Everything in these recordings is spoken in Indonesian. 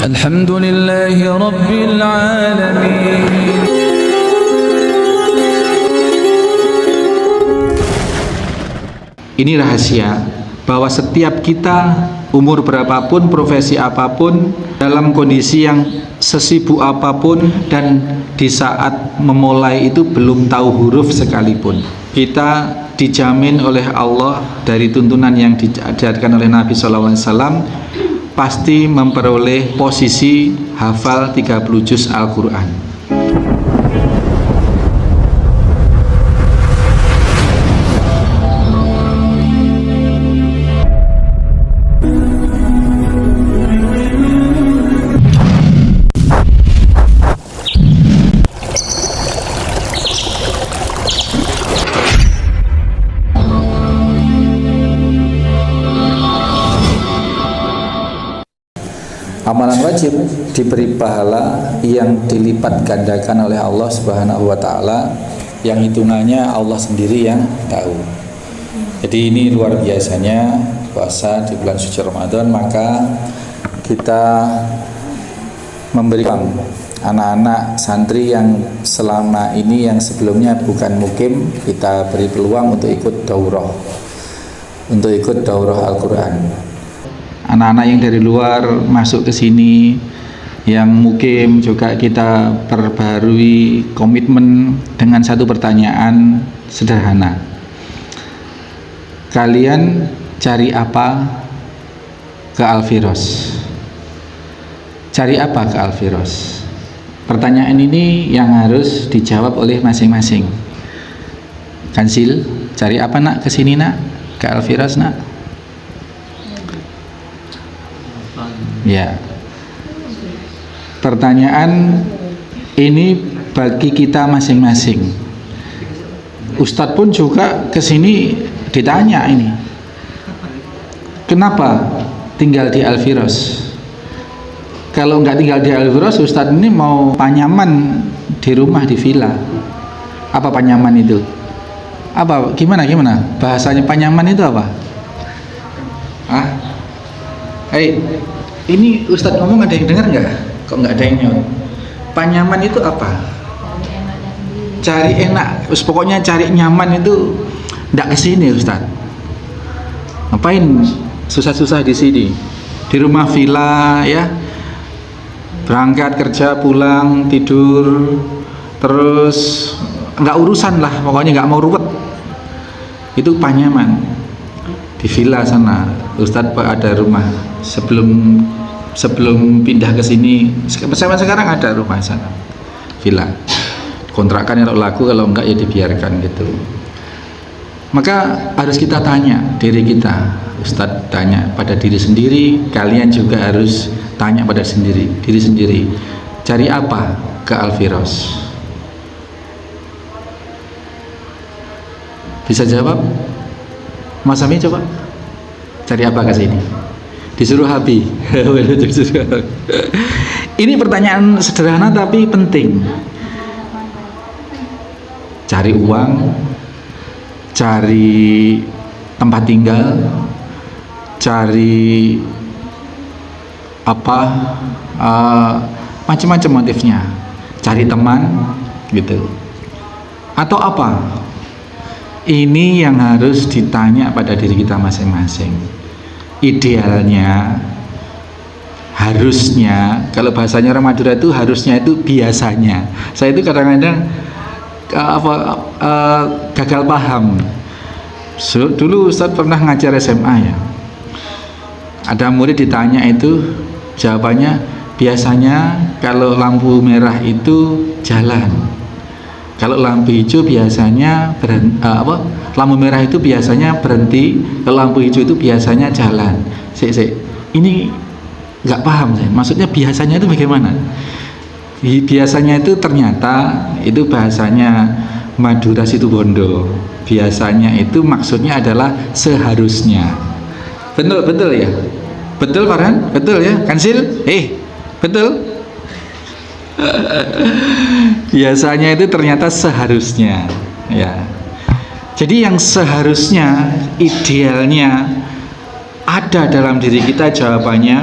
Alhamdulillahi Rabbil Alamin. Ini rahasia bahwa setiap kita, umur berapapun, profesi apapun, dalam kondisi yang sesibuk apapun, dan di saat memulai itu belum tahu huruf sekalipun, kita dijamin oleh Allah dari tuntunan yang diajarkan oleh Nabi SAW pasti memperoleh posisi hafal 30 juz Al-Quran. Amalan wajib diberi pahala yang dilipat gandakan oleh Allah Subhanahu wa taala, yang hitungannya Allah sendiri yang tahu. Jadi ini luar biasanya puasa di bulan suci Ramadan. Maka kita memberikan anak-anak santri yang selama ini, yang sebelumnya bukan mukim, kita beri peluang untuk ikut daurah, Al-Quran. Anak-anak yang dari luar masuk ke sini, yang mukim juga kita perbarui komitmen dengan satu pertanyaan sederhana. Kalian cari apa ke Al-Firos? Cari apa ke Al-Firos? Pertanyaan ini yang harus dijawab oleh masing-masing. Kansil, cari apa nak ke sini nak? Ke Al-Firos nak? Ya, pertanyaan ini bagi kita masing-masing. Ustadz pun juga kesini ditanya ini, kenapa tinggal di Al-Firos? Kalau nggak tinggal di Al-Firos, Ustadz ini mau panyaman di rumah, di villa. Apa panyaman itu? Apa? Gimana? Bahasanya panyaman itu apa? Ah? Hei, ini Ustadz ngomong ada yang dengar nggak? Kok nggak ada yang nyaut? Panyaman itu apa? Cari enak, pokoknya cari nyaman itu nggak kesini Ustadz. Ngapain susah-susah di sini? Di rumah villa ya, berangkat kerja pulang tidur, terus nggak urusan lah, pokoknya nggak mau ruwet. Itu panyaman. Di villa sana, Ustadz ada rumah sebelum pindah ke sini. Sekarang ada rumah sana, villa. Kontrakkan kalau laku, kalau enggak ya dibiarkan gitu. Maka harus kita tanya diri kita. Ustadz tanya pada diri sendiri, kalian juga harus tanya pada diri sendiri. Cari apa ke Al-Firos? Bisa jawab? Mas Ami coba. Cari apa ke sini? Disuruh Habib. Ini pertanyaan sederhana tapi penting. Cari uang, cari tempat tinggal, cari apa, macam-macam motifnya. Cari teman, gitu. Atau apa? Ini yang harus ditanya pada diri kita masing-masing. Idealnya, harusnya, kalau bahasanya orang Madura itu harusnya itu biasanya. Saya itu kadang-kadang gagal paham. Dulu Ustadz pernah ngajar SMA ya. Ada murid ditanya itu, jawabannya biasanya kalau lampu merah itu jalan. Kalau lampu hijau biasanya lampu merah itu biasanya berhenti, kalau lampu hijau itu biasanya jalan. Ini nggak paham saya. Maksudnya biasanya itu bagaimana? Biasanya itu ternyata itu bahasanya Madura Situbondo. Biasanya itu maksudnya adalah seharusnya. Betul ya? Betul Farhan? Betul ya? Kansil? Betul? Biasanya itu ternyata seharusnya ya. Jadi yang seharusnya, idealnya ada dalam diri kita, jawabannya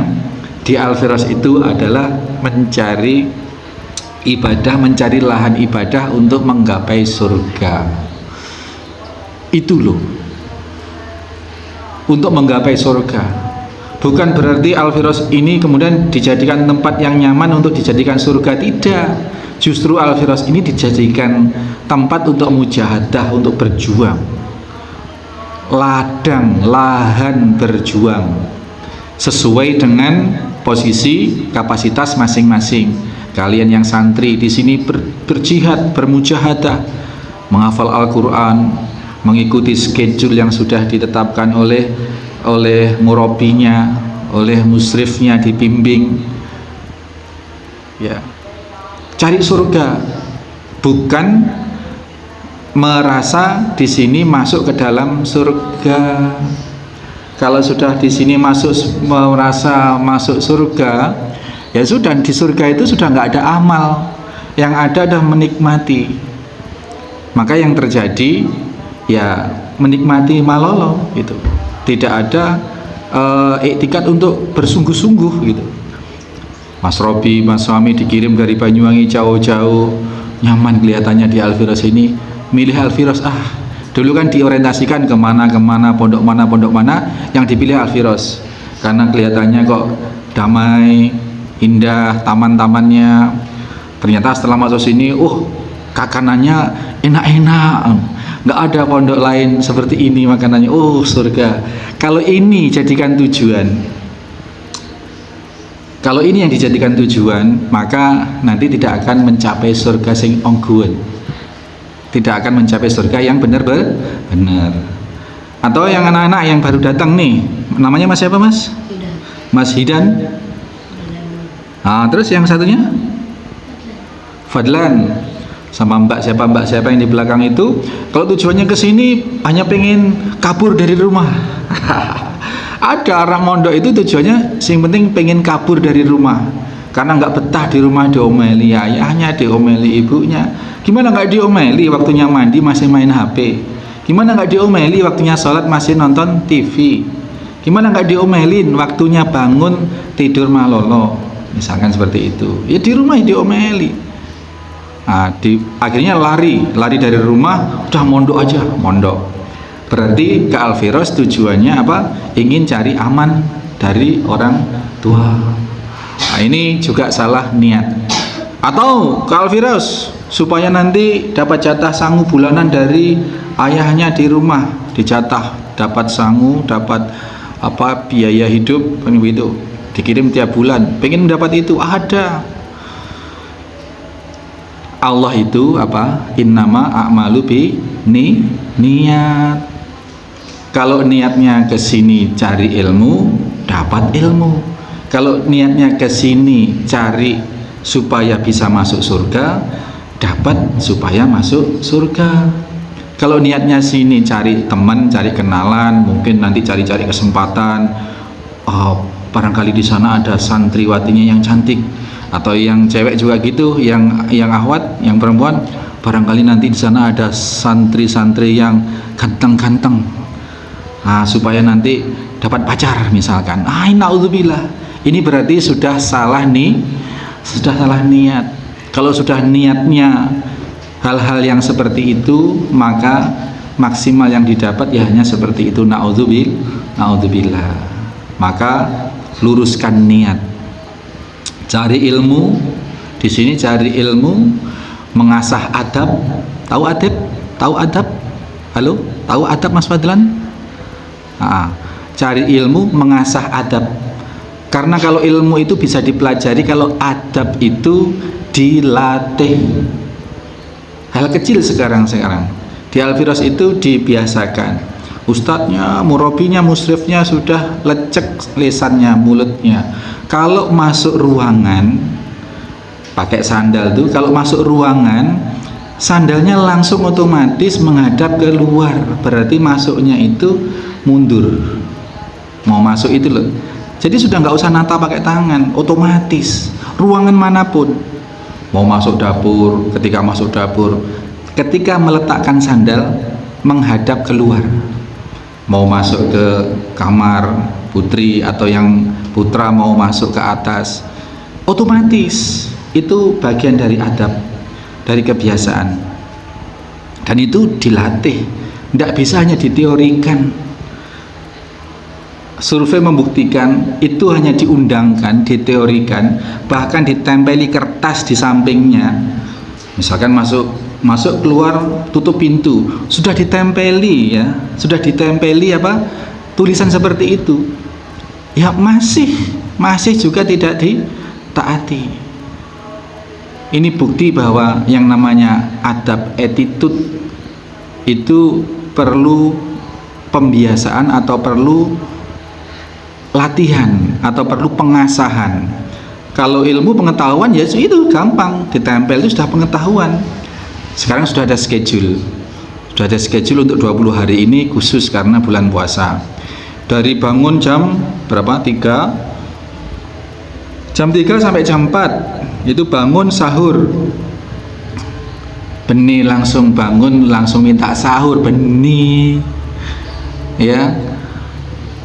di Al-Firas itu adalah mencari ibadah, mencari lahan ibadah untuk menggapai surga. Itu loh, untuk menggapai surga. Bukan berarti Al-Firas ini kemudian dijadikan tempat yang nyaman untuk dijadikan surga, tidak. Justru Al-Firas ini dijadikan tempat untuk mujahadah, untuk berjuang, ladang, lahan berjuang sesuai dengan posisi kapasitas masing-masing. Kalian yang santri di sini berjihad, bermujahadah, menghafal Al-Quran, mengikuti schedule yang sudah ditetapkan oleh murabinya, oleh musrifnya, dibimbing. Ya, cari surga, bukan merasa di sini masuk ke dalam surga. Kalau sudah di sini merasa masuk surga, ya sudah, di surga itu sudah nggak ada amal, yang ada adalah menikmati. Maka yang terjadi ya menikmati malolo gitu. Tidak ada iktikat untuk bersungguh-sungguh gitu. Mas Robi, Mas Suami dikirim dari Banyuwangi jauh-jauh, nyaman kelihatannya di Al-Firas ini, milih Al-Firas. Dulu kan diorientasikan kemana, pondok mana, yang dipilih Al-Firas karena kelihatannya kok damai, indah, taman-tamannya. Ternyata setelah masuk sini, makanannya enak-enak, nggak ada pondok lain seperti ini makanannya. Surga. Kalau ini jadikan tujuan, kalau ini yang dijadikan tujuan, maka nanti tidak akan mencapai surga sing ongguan, tidak akan mencapai surga yang benar-benar. Atau yang anak-anak yang baru datang nih, namanya Mas siapa Mas? Hidan. Mas Hidan. Terus yang satunya Fadlan, sama mbak siapa yang di belakang itu. Kalau tujuannya ke sini hanya pengen kabur dari rumah. Ada orang mondok itu tujuannya sing penting pengen kabur dari rumah, karena nggak betah di rumah, diomeli ayahnya, diomeli ibunya. Gimana nggak diomeli waktunya mandi masih main HP? Gimana nggak diomeli waktunya sholat masih nonton TV? Gimana nggak diomelin waktunya bangun tidur malolo? Misalkan seperti itu. Ya di rumah diomeli. Akhirnya lari dari rumah, udah mondok aja, mondok. Berarti ke Al-Firas tujuannya apa? Ingin cari aman dari orang tua. Ini juga salah niat. Atau ke Al-Firas supaya nanti dapat jatah sangu bulanan dari ayahnya di rumah, dijatah, dapat sangu, dapat biaya hidup, begitu, dikirim tiap bulan, pengen mendapat itu. Ada. Allah itu innama a'malu bi niat. Kalau niatnya ke sini cari ilmu, dapat ilmu. Kalau niatnya ke sini cari supaya bisa masuk surga, dapat supaya masuk surga. Kalau niatnya sini cari teman, cari kenalan, mungkin nanti cari-cari kesempatan, barangkali di sana ada santriwatinya yang cantik, atau yang cewek juga gitu, yang ahwat, yang perempuan, barangkali nanti di sana ada santri-santri yang ganteng-ganteng, supaya nanti dapat pacar misalkan. Naudzubillah, ini berarti sudah salah niat. Kalau sudah niatnya hal-hal yang seperti itu, maka maksimal yang didapat ya hanya seperti itu. Naudzubillah. Maka luruskan niat. Cari ilmu, di sini cari ilmu, mengasah adab. Tahu adab? Tahu adab? Halo? Tahu adab Mas Fadlan? Cari ilmu, mengasah adab. Karena kalau ilmu itu bisa dipelajari, kalau adab itu dilatih. Hal kecil sekarang di Al-Firas itu dibiasakan. Ustadznya, murabinya, musrifnya sudah lecek lisannya, mulutnya. Kalau masuk ruangan pakai sandal tuh, kalau masuk ruangan sandalnya langsung otomatis menghadap ke luar, berarti masuknya itu mundur, mau masuk itu loh. Jadi sudah nggak usah nata pakai tangan, otomatis ruangan manapun, mau masuk dapur, ketika meletakkan sandal menghadap keluar, mau masuk ke kamar putri atau yang putra mau masuk ke atas, otomatis itu bagian dari adab, dari kebiasaan, dan itu dilatih, tidak bisa hanya diteorikan. Survei membuktikan itu hanya diundangkan, diteorikan, bahkan ditempeli kertas di sampingnya. Misalkan masuk keluar tutup pintu, sudah ditempeli ya, sudah ditempeli apa tulisan seperti itu. Ya masih juga tidak ditaati. Ini bukti bahwa yang namanya adab, attitude itu perlu pembiasaan atau perlu latihan atau perlu pengasahan. Kalau ilmu pengetahuan ya itu gampang, ditempel itu sudah pengetahuan. Sekarang sudah ada schedule untuk 20 hari ini khusus karena bulan puasa. Dari bangun jam berapa? Jam 3 sampai jam 4 itu bangun sahur. Beni langsung bangun, langsung minta sahur, beni ya.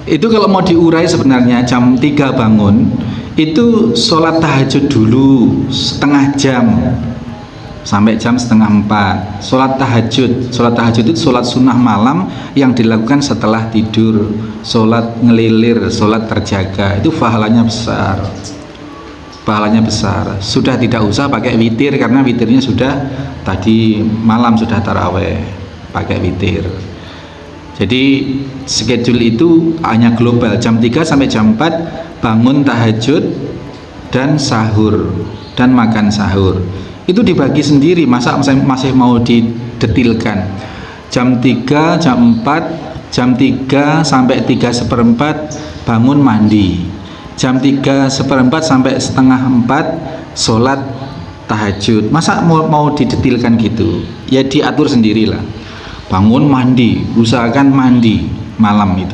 Itu kalau mau diurai sebenarnya jam 3 bangun, itu sholat tahajud dulu setengah jam sampai jam setengah 4. Sholat tahajud itu sholat sunnah malam yang dilakukan setelah tidur, sholat ngelilir, sholat terjaga, itu pahalanya besar. Sudah tidak usah pakai witir, karena witirnya sudah tadi malam sudah taraweh pakai witir. Jadi schedule itu hanya global, jam 3 sampai jam 4 bangun tahajud dan sahur dan makan sahur. Itu dibagi sendiri, masa masih mau didetilkan. Jam 3, jam 4, jam 3 sampai 3/4 bangun mandi. Jam 3/4 sampai setengah 4 sholat tahajud. Masa mau didetilkan gitu? Ya diatur sendirilah. Bangun mandi, usahakan mandi malam itu.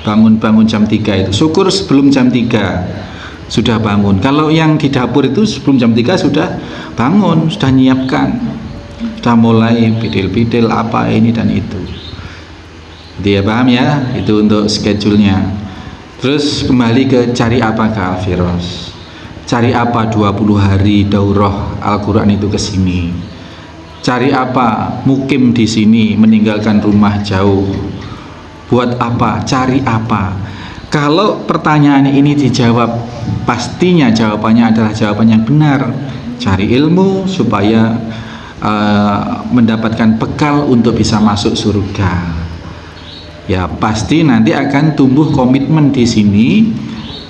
Bangun jam 3 itu. Syukur sebelum jam 3 sudah bangun. Kalau yang di dapur itu sebelum jam 3 sudah bangun, sudah nyiapkan. Sudah mulai bidil-bidil apa ini dan itu. Dia paham ya? Itu untuk schedule-nya. Terus kembali ke cari apa ke Al-Firos. Cari apa 20 hari daurah Al-Quran itu ke sini. Cari apa mukim di sini, meninggalkan rumah jauh. Buat apa? Cari apa? Kalau pertanyaan ini dijawab, pastinya jawabannya adalah jawaban yang benar. Cari ilmu supaya mendapatkan bekal untuk bisa masuk surga. Ya pasti nanti akan tumbuh komitmen di sini,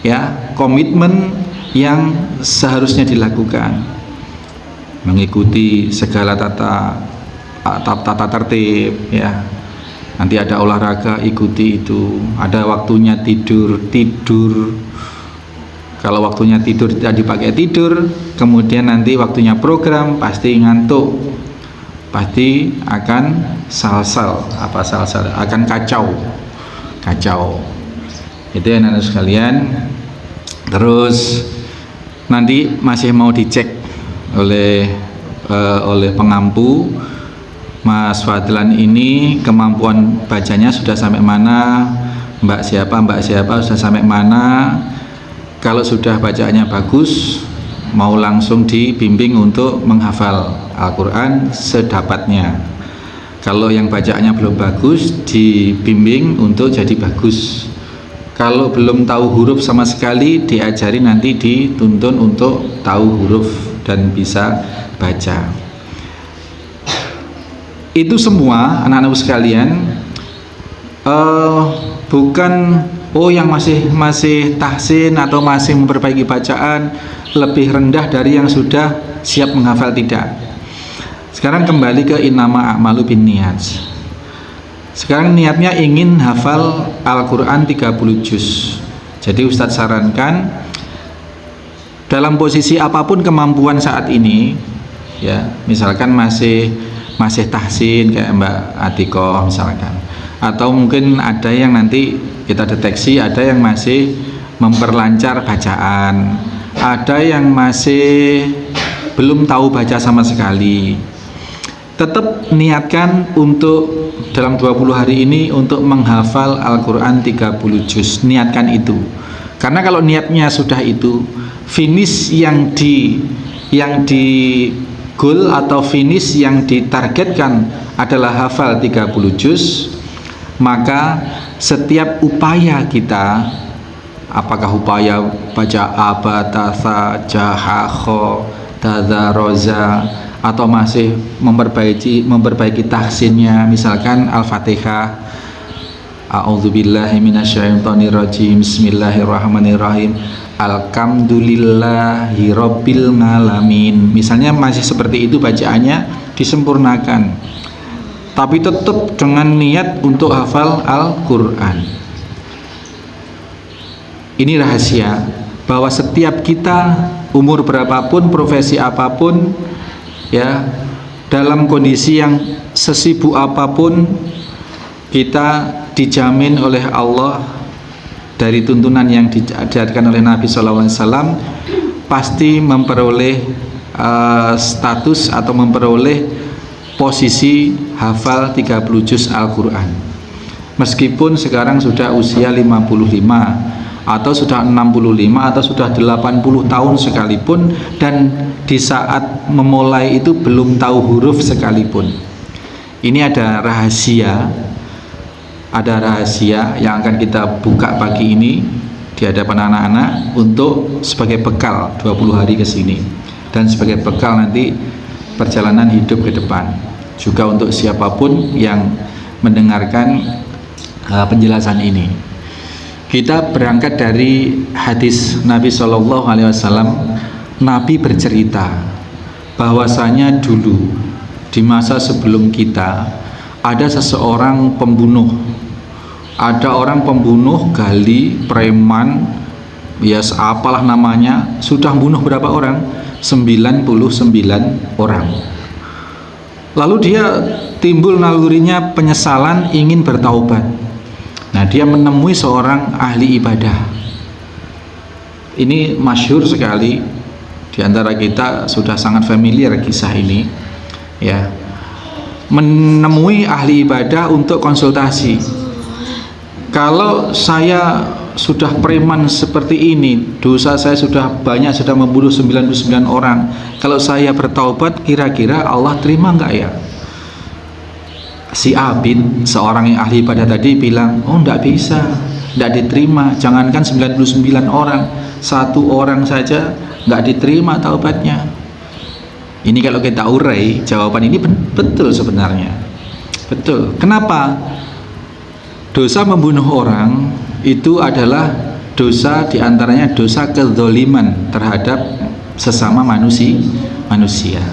ya komitmen yang seharusnya dilakukan, mengikuti segala tata tertib ya. Nanti ada olahraga, ikuti itu. Ada waktunya tidur. Kalau waktunya tidur tidak dipakai tidur, kemudian nanti waktunya program pasti ngantuk, pasti akan akan kacau. Itu ya anak sekalian. Terus nanti masih mau dicek oleh pengampu, Mas Fadlan ini kemampuan bacanya sudah sampai mana, Mbak siapa sudah sampai mana. Kalau sudah bacaannya bagus, mau langsung dibimbing untuk menghafal Al-Quran sedapatnya. Kalau yang bacaannya belum bagus, dibimbing untuk jadi bagus. Kalau belum tahu huruf sama sekali, diajari, nanti dituntun untuk tahu huruf dan bisa baca. Itu semua anak-anak sekalian bukan yang masih tahsin atau masih memperbaiki bacaan lebih rendah dari yang sudah siap menghafal, tidak. Sekarang kembali ke innama a'malu binniyat. Sekarang niatnya ingin hafal Al-Quran 30 juz. Jadi Ustadz sarankan dalam posisi apapun kemampuan saat ini, ya misalkan masih tahsin kayak Mbak Atikoh misalkan, atau mungkin ada yang nanti kita deteksi ada yang masih memperlancar bacaan, ada yang masih belum tahu baca sama sekali. tetap niatkan untuk dalam 20 hari ini untuk menghafal Al-Quran 30 juz. Niatkan itu. Karena kalau niatnya sudah itu, finish yang di goal atau finish yang ditargetkan adalah hafal 30 juz, maka setiap upaya kita, apakah upaya baca abatasa, jahakho, tadaroza, atau masih memperbaiki tahsinnya, misalkan Al-Fatihah, a'udzubillahi minasyaitonirrajim, bismillahirrahmanirrahim, alhamdulillahi rabbil alamin, misalnya masih seperti itu bacaannya, disempurnakan, tapi tetap dengan niat untuk hafal Al-Quran. Ini rahasia bahwa setiap kita, umur berapapun, profesi apapun, ya, dalam kondisi yang sesibuk apapun, kita dijamin oleh Allah dari tuntunan yang diajarkan oleh Nabi SAW, pasti memperoleh status atau memperoleh posisi hafal 30 juz Al-Quran. Meskipun sekarang sudah usia 55 atau sudah 65 atau sudah 80 tahun sekalipun, dan di saat memulai itu belum tahu huruf sekalipun. Ini ada rahasia yang akan kita buka pagi ini di hadapan anak-anak untuk sebagai bekal 20 hari ke sini, dan sebagai bekal nanti perjalanan hidup ke depan, juga untuk siapapun yang mendengarkan penjelasan ini. Kita berangkat dari hadis Nabi SAW. Nabi bercerita bahwasanya dulu di masa sebelum kita ada seseorang pembunuh, ada orang pembunuh, gali, preman, ya apalah namanya, sudah bunuh berapa orang? 99 orang. Lalu dia timbul nalurinya penyesalan, ingin bertaubat. Nah, dia menemui seorang ahli ibadah. Ini masyhur sekali di antara kita, sudah sangat familiar kisah ini, ya. Menemui ahli ibadah untuk konsultasi. Kalau saya sudah preman seperti ini, dosa saya sudah banyak, sudah membunuh 99 orang. Kalau saya bertaubat, kira-kira Allah terima enggak ya? Si Abid, seorang yang ahli ibadah tadi, bilang, oh enggak bisa, enggak diterima. Jangankan 99 orang, satu orang saja enggak diterima taubatnya. Ini kalau kita urai, jawaban ini betul sebenarnya. Betul. Kenapa? Dosa membunuh orang itu adalah dosa, diantaranya dosa kezoliman terhadap sesama manusia.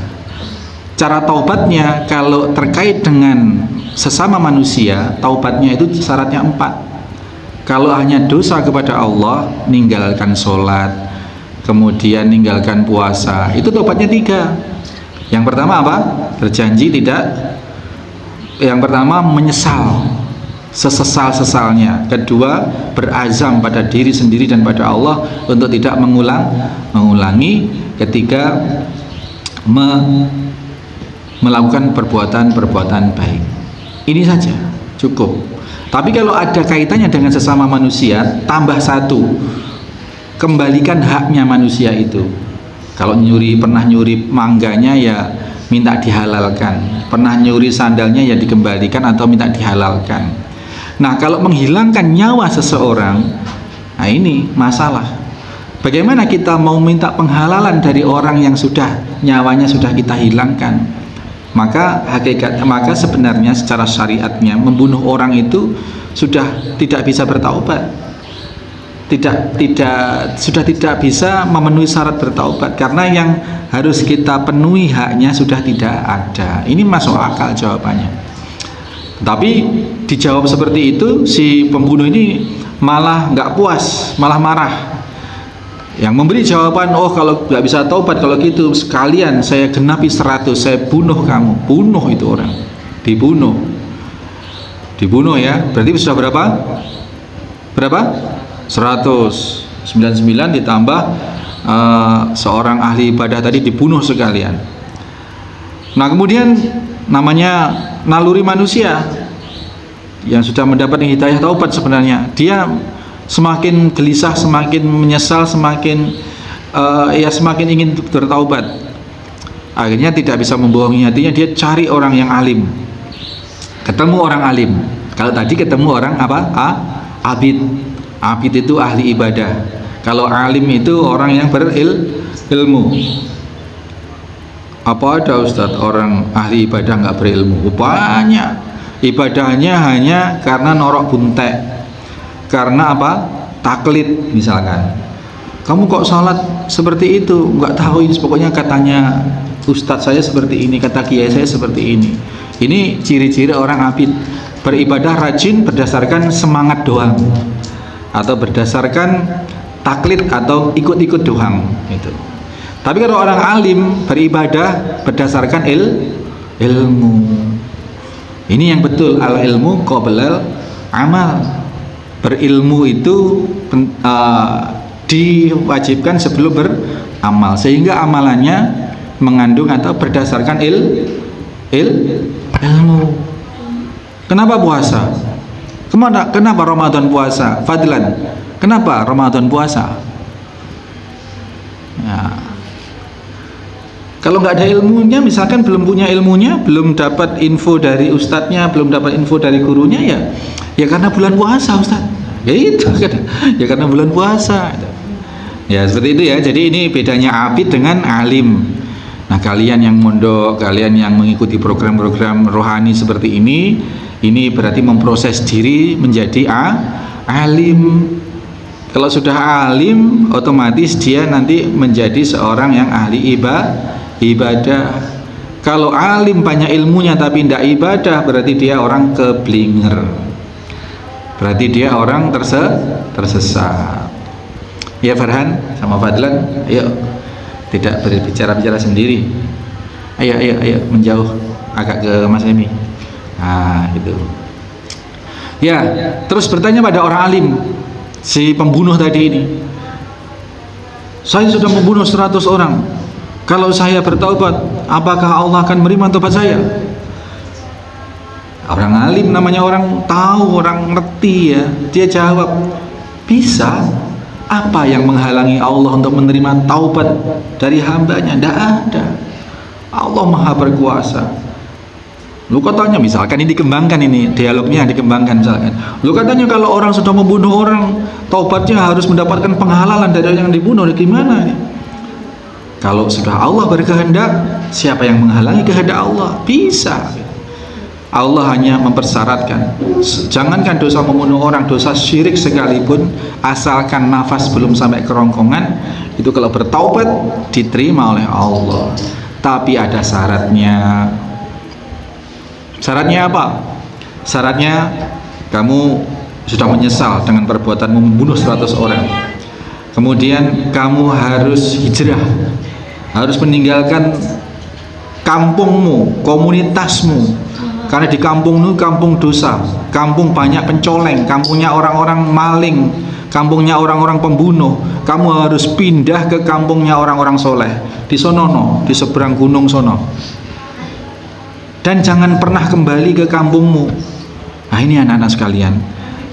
Cara taubatnya kalau terkait dengan sesama manusia, taubatnya itu syaratnya 4. Kalau hanya dosa kepada Allah, ninggalkan sholat, kemudian ninggalkan puasa, itu taubatnya 3. Yang pertama apa? Berjanji tidak. Yang pertama menyesal sesesal-sesalnya. Kedua, berazam pada diri sendiri dan pada Allah untuk tidak mengulangi. Ketiga, melakukan perbuatan baik. Ini saja cukup. Tapi kalau ada kaitannya dengan sesama manusia, tambah 1, kembalikan haknya manusia itu. Kalau pernah nyuri mangganya, ya minta dihalalkan. Pernah nyuri sandalnya, ya dikembalikan atau minta dihalalkan. Nah, kalau menghilangkan nyawa seseorang, nah ini masalah. Bagaimana kita mau minta penghalalan dari orang yang nyawanya sudah kita hilangkan? Maka sebenarnya secara syariatnya membunuh orang itu sudah tidak bisa bertaubat. Sudah tidak bisa memenuhi syarat bertaubat, karena yang harus kita penuhi haknya sudah tidak ada. Ini masuk akal jawabannya. Tapi dijawab seperti itu, si pembunuh ini malah nggak puas, malah marah. Yang memberi jawaban, oh kalau nggak bisa taubat, kalau gitu sekalian saya genapi 100, saya bunuh kamu. Bunuh itu orang, dibunuh ya. Berarti sudah berapa? 199 ditambah seorang ahli ibadah tadi dibunuh sekalian. Nah, kemudian namanya naluri manusia yang sudah mendapat hidayah taubat sebenarnya, dia semakin gelisah, semakin menyesal, semakin semakin ingin bertaubat. Akhirnya tidak bisa membohongi hatinya, dia cari orang yang alim. Ketemu orang alim. Kalau tadi ketemu orang apa? Abid. Abid itu ahli ibadah. Kalau alim itu orang yang berilmu. Apa ada Ustadz orang ahli ibadah nggak berilmu? Banyak. Ibadahnya hanya karena norok buntek, karena apa? Taklid misalkan. Kamu kok sholat seperti itu? Nggak tahu, ini pokoknya katanya Ustadz saya seperti ini, kata kiai saya seperti ini. Ini ciri-ciri orang abid. Beribadah rajin berdasarkan semangat doang, atau berdasarkan taklid atau ikut-ikut doang gitu. Tapi kalau orang alim beribadah berdasarkan ilmu. Ini yang betul, al ilmu qoblal amal. Berilmu itu diwajibkan sebelum beramal, sehingga amalannya mengandung atau berdasarkan ilmu. Kenapa puasa? Kenapa Ramadan puasa? Fadlan, kenapa Ramadan puasa? Ya. Kalau nggak ada ilmunya, misalkan belum punya ilmunya, belum dapat info dari ustadznya, belum dapat info dari gurunya, ya karena bulan puasa Ustadz. Ya itu, ya karena bulan puasa. Ya seperti itu ya. Jadi ini bedanya abid dengan alim. Nah, kalian yang mondok, kalian yang mengikuti program-program rohani seperti ini berarti memproses diri menjadi alim. Kalau sudah alim, otomatis dia nanti menjadi seorang yang ahli ibadah. Kalau alim banyak ilmunya tapi tidak ibadah, berarti dia orang keblinger, berarti dia orang tersesat. Ya Farhan sama Fadlan, ayo tidak berbicara sendiri, ayo menjauh agak ke Mas Emi. Nah gitu ya. Terus bertanya pada orang alim, si pembunuh tadi ini, saya sudah membunuh 100 orang, kalau saya bertaubat, apakah Allah akan menerima taubat saya? Orang alim namanya orang tahu, orang ngerti ya. Dia jawab, bisa. Apa yang menghalangi Allah untuk menerima taubat dari hambanya? Tidak ada. Allah Maha Berkuasa. Lu katanya, misalkan ini dikembangkan, ini dialognya dikembangkan misalkan. Lu katanya kalau orang sudah membunuh orang, taubatnya harus mendapatkan penghalalan dari yang dibunuh. Gimana ini? Kalau sudah Allah berkehendak, siapa yang menghalangi kehendak Allah? Bisa. Allah hanya mempersyaratkan, jangankan dosa membunuh orang, dosa syirik sekalipun, asalkan nafas belum sampai kerongkongan, itu kalau bertaubat diterima oleh Allah. Tapi ada syaratnya. Syaratnya apa? Syaratnya kamu sudah menyesal dengan perbuatanmu membunuh 100 orang. Kemudian kamu harus hijrah, harus meninggalkan kampungmu, komunitasmu. Karena di kampungmu kampung dosa, kampung banyak pencoleng, kampungnya orang-orang maling, kampungnya orang-orang pembunuh. Kamu harus pindah ke kampungnya orang-orang soleh di sonono, di seberang gunung sono. Dan jangan pernah kembali ke kampungmu. Nah ini anak-anak sekalian,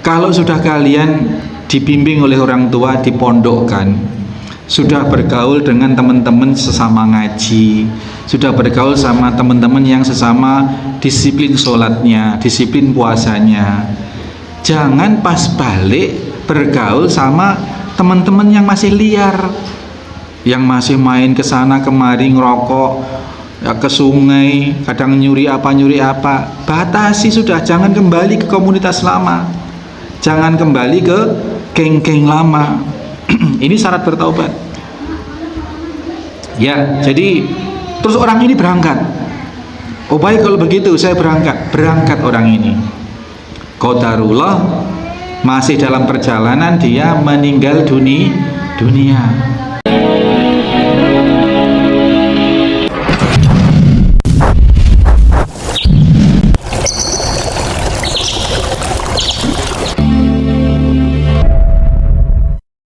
kalau sudah kalian dibimbing oleh orang tua, dipondokkan, sudah bergaul dengan teman-teman sesama ngaji, sudah bergaul sama teman-teman yang sesama disiplin sholatnya, disiplin puasanya, jangan pas balik bergaul sama teman-teman yang masih liar, yang masih main ke sana kemari, ngerokok ya, ke sungai, kadang nyuri apa. Batasi sudah, jangan kembali ke komunitas lama, jangan kembali ke geng-geng lama. Ini syarat bertaubat ya. Jadi terus orang ini berangkat, oh baik kalau begitu saya berangkat orang ini. Qadarullah, masih dalam perjalanan dia meninggal dunia.